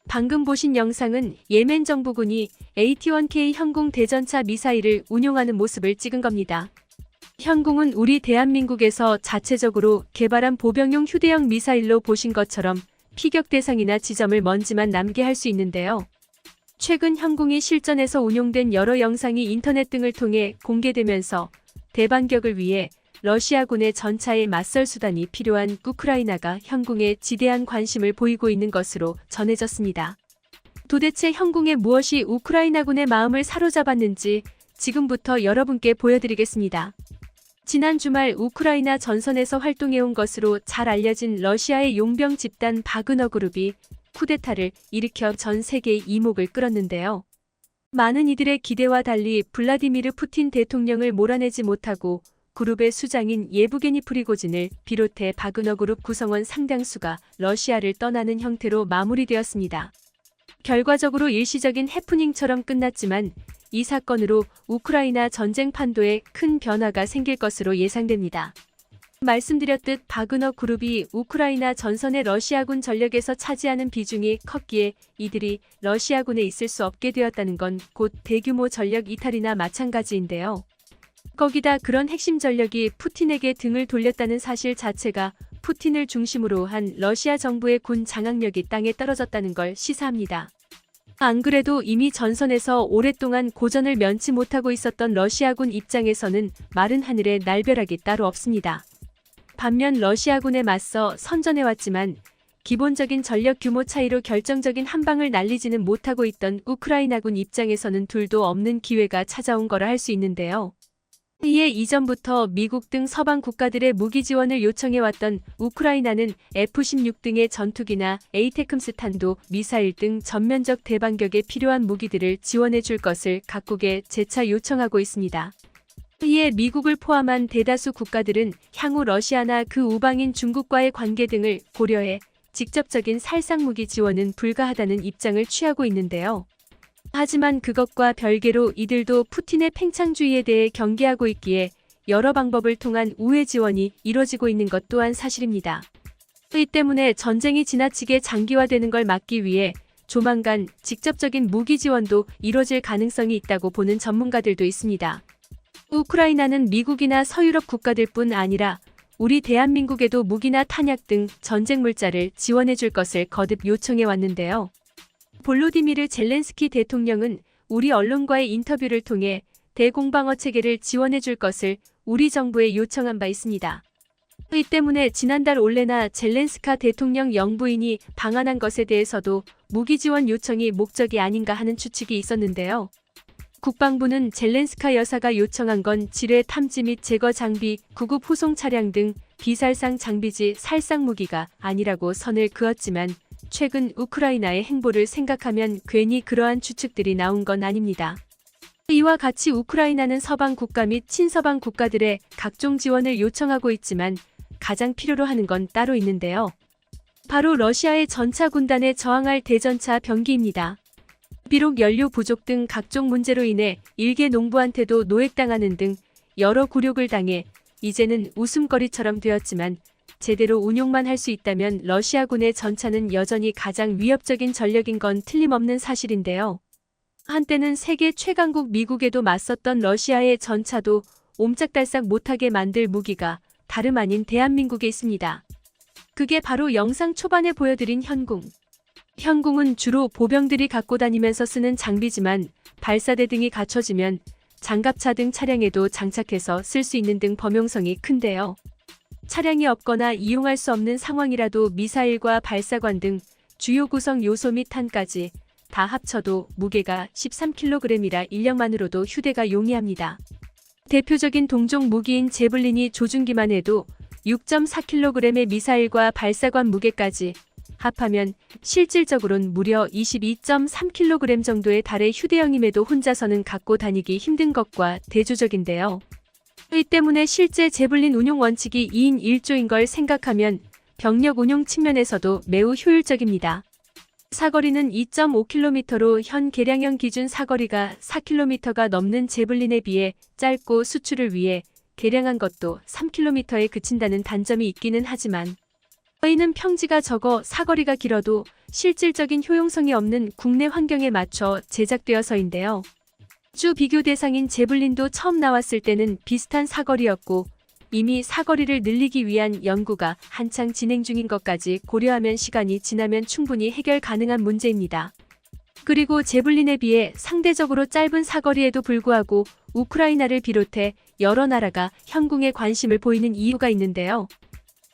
방금 보신 영상은 예멘 정부군이 AT-1K 현궁 대전차 미사일을 운용하는 모습을 찍은 겁니다. 현궁은 우리 대한민국에서 자체적으로 개발한 보병용 휴대용 미사일로 보신 것처럼 피격 대상이나 지점을 먼지만 남게 할 수 있는데요. 최근 현궁이 실전에서 운용된 여러 영상이 인터넷 등을 통해 공개되면서 대반격을 위해 러시아군의 전차에 맞설 수단이 필요한 우크라이나가 현궁에 지대한 관심을 보이고 있는 것으로 전해졌습니다. 도대체 현궁에 무엇이 우크라이나군의 마음을 사로잡았는지 지금부터 여러분께 보여드리겠습니다. 지난 주말 우크라이나 전선에서 활동해온 것으로 잘 알려진 러시아의 용병 집단 바그너 그룹이 쿠데타를 일으켜 전 세계의 이목을 끌었는데요. 많은 이들의 기대와 달리 블라디미르 푸틴 대통령을 몰아내지 못하고 그룹의 수장인 예부게니 프리고진을 비롯해 바그너 그룹 구성원 상당수가 러시아를 떠나는 형태로 마무리되었습니다. 결과적으로 일시적인 해프닝처럼 끝났지만 이 사건으로 우크라이나 전쟁 판도에 큰 변화가 생길 것으로 예상됩니다. 말씀드렸듯 바그너 그룹이 우크라이나 전선의 러시아군 전력에서 차지하는 비중이 컸기에 이들이 러시아군에 있을 수 없게 되었다는 건 곧 대규모 전력 이탈이나 마찬가지인데요. 거기다 그런 핵심 전력이 푸틴에게 등을 돌렸다는 사실 자체가 푸틴을 중심으로 한 러시아 정부의 군 장악력이 땅에 떨어졌다는 걸 시사합니다. 안 그래도 이미 전선에서 오랫동안 고전을 면치 못하고 있었던 러시아군 입장에서는 마른 하늘에 날벼락이 따로 없습니다. 반면 러시아군에 맞서 선전해왔지만 기본적인 전력 규모 차이로 결정적인 한 방을 날리지는 못하고 있던 우크라이나군 입장에서는 둘도 없는 기회가 찾아온 거라 할 수 있는데요. 이에 이전부터 미국 등 서방 국가들의 무기 지원을 요청해왔던 우크라이나는 F-16 등의 전투기나 에이테크스 탄도 미사일 등 전면적 대반격에 필요한 무기들을 지원해 줄 것을 각국에 재차 요청하고 있습니다. 이에 미국을 포함한 대다수 국가들은 향후 러시아나 그 우방인 중국과의 관계 등을 고려해 직접적인 살상 무기 지원은 불가하다는 입장을 취하고 있는데요. 하지만 그것과 별개로 이들도 푸틴의 팽창주의에 대해 경계하고 있기에 여러 방법을 통한 우회 지원이 이뤄지고 있는 것 또한 사실입니다. 이 때문에 전쟁이 지나치게 장기화되는 걸 막기 위해 조만간 직접적인 무기 지원도 이뤄질 가능성이 있다고 보는 전문가들도 있습니다. 우크라이나는 미국이나 서유럽 국가들뿐 아니라 우리 대한민국에도 무기나 탄약 등 전쟁 물자를 지원해 줄 것을 거듭 요청해 왔는데요. 볼로디미르 젤렌스키 대통령은 우리 언론과의 인터뷰를 통해 대공방어 체계를 지원해 줄 것을 우리 정부에 요청한 바 있습니다. 이 때문에 지난달 올레나 젤렌스카 대통령 영부인이 방한한 것에 대해서도 무기 지원 요청이 목적이 아닌가 하는 추측이 있었는데요. 국방부는 젤렌스카 여사가 요청한 건 지뢰 탐지 및 제거 장비, 구급 후송 차량 등 비살상 장비지 살상 무기가 아니라고 선을 그었지만 최근 우크라이나의 행보를 생각하면 괜히 그러한 추측들이 나온 건 아닙니다. 이와 같이 우크라이나는 서방 국가 및 친서방 국가들의 각종 지원을 요청하고 있지만 가장 필요로 하는 건 따로 있는데요. 바로 러시아의 전차 군단에 저항할 대전차 병기입니다. 비록 연료 부족 등 각종 문제로 인해 일개 농부한테도 노획당하는 등 여러 굴욕을 당해 이제는 웃음거리처럼 되었지만 제대로 운용만 할 수 있다면 러시아군의 전차는 여전히 가장 위협적인 전력인 건 틀림없는 사실인데요. 한때는 세계 최강국 미국에도 맞섰던 러시아의 전차도 옴짝달싹 못하게 만들 무기가 다름 아닌 대한민국에 있습니다. 그게 바로 영상 초반에 보여드린 현궁. 현궁은 주로 보병들이 갖고 다니면서 쓰는 장비지만 발사대 등이 갖춰지면 장갑차 등 차량에도 장착해서 쓸 수 있는 등 범용성이 큰데요. 차량이 없거나 이용할 수 없는 상황이라도 미사일과 발사관 등 주요 구성 요소 및 탄까지 다 합쳐도 무게가 13kg이라 인력만으로도 휴대가 용이합니다. 대표적인 동종 무기인 제블린이 조준기만 해도 6.4kg의 미사일과 발사관 무게까지 합하면 실질적으로는 무려 22.3kg 정도에 달해 휴대용임에도 혼자서는 갖고 다니기 힘든 것과 대조적인데요. 이 때문에 실제 제블린 운용 원칙이 2인 1조인 걸 생각하면 병력 운용 측면에서도 매우 효율적입니다. 사거리는 2.5km로 현 개량형 기준 사거리가 4km가 넘는 제블린에 비해 짧고 수출을 위해 개량한 것도 3km에 그친다는 단점이 있기는 하지만 저희는 평지가 적어 사거리가 길어도 실질적인 효용성이 없는 국내 환경에 맞춰 제작되어서인데요. 주 비교 대상인 제블린도 처음 나왔을 때는 비슷한 사거리였고 이미 사거리를 늘리기 위한 연구가 한창 진행 중인 것까지 고려하면 시간이 지나면 충분히 해결 가능한 문제입니다. 그리고 제블린에 비해 상대적으로 짧은 사거리에도 불구하고 우크라이나를 비롯해 여러 나라가 현궁에 관심을 보이는 이유가 있는데요.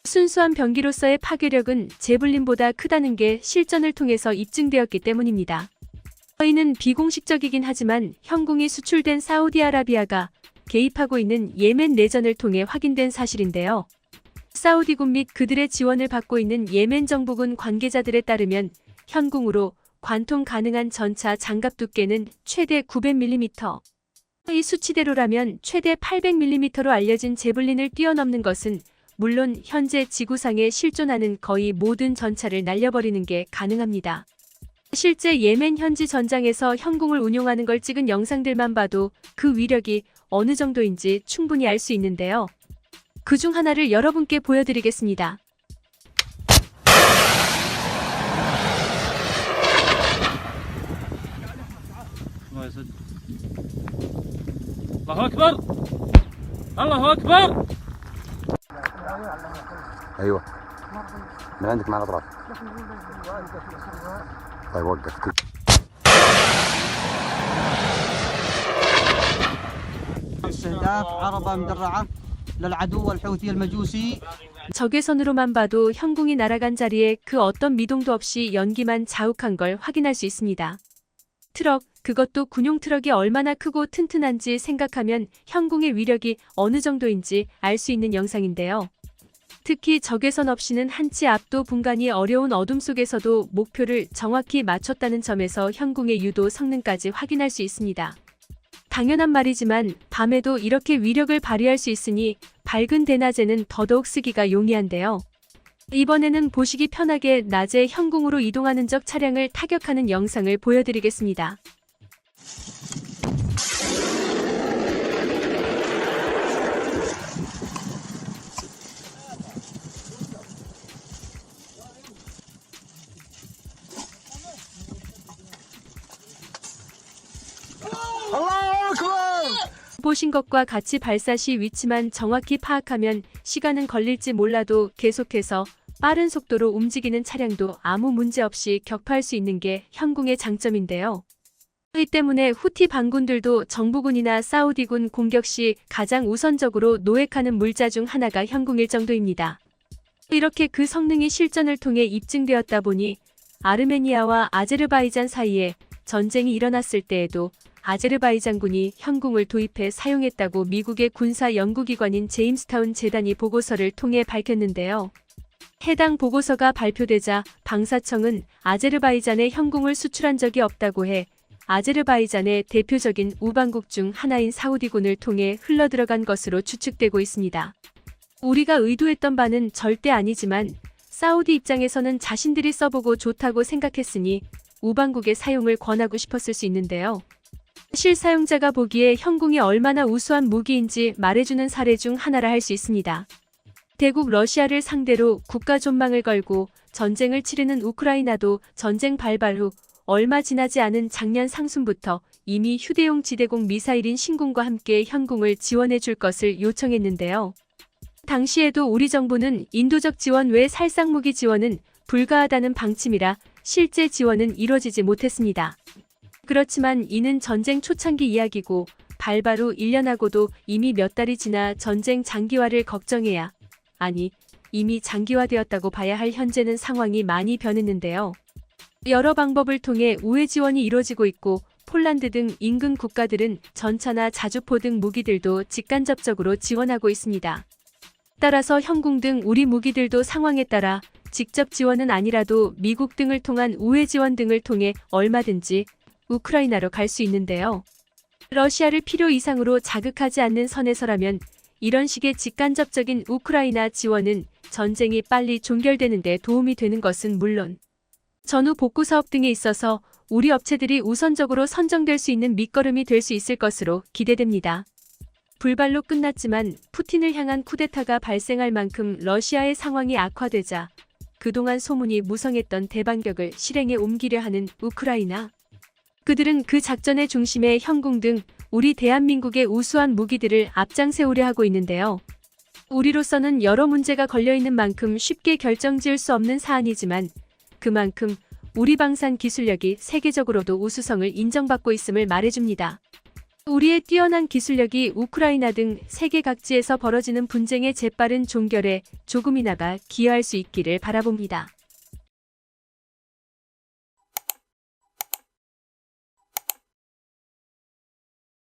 순수한 병기로서의 파괴력은 제블린보다 크다는 게 실전을 통해서 입증되었기 때문입니다. 저희는 비공식적이긴 하지만 현궁이 수출된 사우디아라비아가 개입하고 있는 예멘 내전을 통해 확인된 사실인데요. 사우디군 및 그들의 지원을 받고 있는 예멘 정부군 관계자들에 따르면 현궁으로 관통 가능한 전차 장갑 두께는 최대 900mm, 이 수치대로라면 최대 800mm로 알려진 제블린을 뛰어넘는 것은 물론 현재 지구상에 실존하는 거의 모든 전차를 날려버리는 게 가능합니다. 실제 예멘 현지 전장에서 현궁을 운용하는 걸 찍은 영상들만 봐도 그 위력이 어느 정도인지 충분히 알 수 있는데요. 그중 하나를 여러분께 보여드리겠습니다. الله أكبر الله أكبر ايوه من عندك معنا اطراف طيب وقف استهداف عربة مدرعة للعدو الحوثي المجوسي. 적외선으로만 봐도 현궁이 날아간 자리에 그 어떤 미동도 없이 연기만 자욱한 걸 확인할 수 있습니다. 트럭, 그것도 군용 트럭이 얼마나 크고 튼튼한지 생각하면 현궁의 위력이 어느 정도인지 알 수 있는 영상인데요. 특히 적외선 없이는 한치 앞도 분간이 어려운 어둠 속에서도 목표를 정확히 맞췄다는 점에서 현궁의 유도 성능까지 확인할 수 있습니다. 당연한 말이지만 밤에도 이렇게 위력을 발휘할 수 있으니 밝은 대낮에는 더더욱 쓰기가 용이한데요. 이번에는 보시기 편하게 낮에 현궁으로 이동하는 적 차량을 타격하는 영상을 보여드리겠습니다. 보신 것과 같이 발사 시 위치만 정확히 파악하면 시간은 걸릴지 몰라도 계속해서 빠른 속도로 움직이는 차량도 아무 문제 없이 격파할 수 있는 게 현궁의 장점인데요. 이 때문에 후티 반군들도 정부군이나 사우디군 공격 시 가장 우선적으로 노획하는 물자 중 하나가 현궁일 정도입니다. 이렇게 그 성능이 실전을 통해 입증되었다 보니 아르메니아와 아제르바이잔 사이에 전쟁이 일어났을 때에도 아제르바이잔군이 현궁을 도입해 사용했다고 미국의 군사 연구기관인 제임스타운 재단이 보고서를 통해 밝혔는데요. 해당 보고서가 발표되자 방사청은 아제르바이잔에 현궁을 수출한 적이 없다고 해 아제르바이잔의 대표적인 우방국 중 하나인 사우디군을 통해 흘러들어간 것으로 추측되고 있습니다. 우리가 의도했던 바는 절대 아니지만 사우디 입장에서는 자신들이 써보고 좋다고 생각했으니 우방국의 사용을 권하고 싶었을 수 있는데요. 실사용자가 보기에 현궁이 얼마나 우수한 무기인지 말해주는 사례 중 하나라 할 수 있습니다. 대국 러시아를 상대로 국가 존망을 걸고 전쟁을 치르는 우크라이나도 전쟁 발발 후 얼마 지나지 않은 작년 상순부터 이미 휴대용 지대공 미사일인 신궁과 함께 현궁을 지원해 줄 것을 요청했는데요. 당시에도 우리 정부는 인도적 지원 외 살상무기 지원은 불가하다는 방침이라 실제 지원은 이뤄지지 못했습니다. 그렇지만 이는 전쟁 초창기 이야기고 발발 후 1년하고도 이미 몇 달이 지나 전쟁 장기화를 걱정해야, 아니 이미 장기화되었다고 봐야 할 현재는 상황이 많이 변했는데요. 여러 방법을 통해 우회 지원이 이루어지고 있고 폴란드 등 인근 국가들은 전차나 자주포 등 무기들도 직간접적으로 지원하고 있습니다. 따라서 현궁 등 우리 무기들도 상황에 따라 직접 지원은 아니라도 미국 등을 통한 우회 지원 등을 통해 얼마든지 우크라이나로 갈 수 있는데요. 러시아를 필요 이상으로 자극하지 않는 선에서라면 이런 식의 직간접적인 우크라이나 지원은 전쟁이 빨리 종결되는 데 도움이 되는 것은 물론 전후 복구 사업 등에 있어서 우리 업체들이 우선적으로 선정될 수 있는 밑거름이 될 수 있을 것으로 기대됩니다. 불발로 끝났지만 푸틴을 향한 쿠데타가 발생할 만큼 러시아의 상황이 악화되자 그동안 소문이 무성했던 대반격을 실행에 옮기려 하는 우크라이나. 그들은 그 작전의 중심에 현궁 등 우리 대한민국의 우수한 무기들을 앞장세우려 하고 있는데요. 우리로서는 여러 문제가 걸려있는 만큼 쉽게 결정지을 수 없는 사안이지만 그만큼 우리 방산 기술력이 세계적으로도 우수성을 인정받고 있음을 말해줍니다. 우리의 뛰어난 기술력이 우크라이나 등 세계 각지에서 벌어지는 분쟁의 재빠른 종결에 조금이나마 기여할 수 있기를 바라봅니다.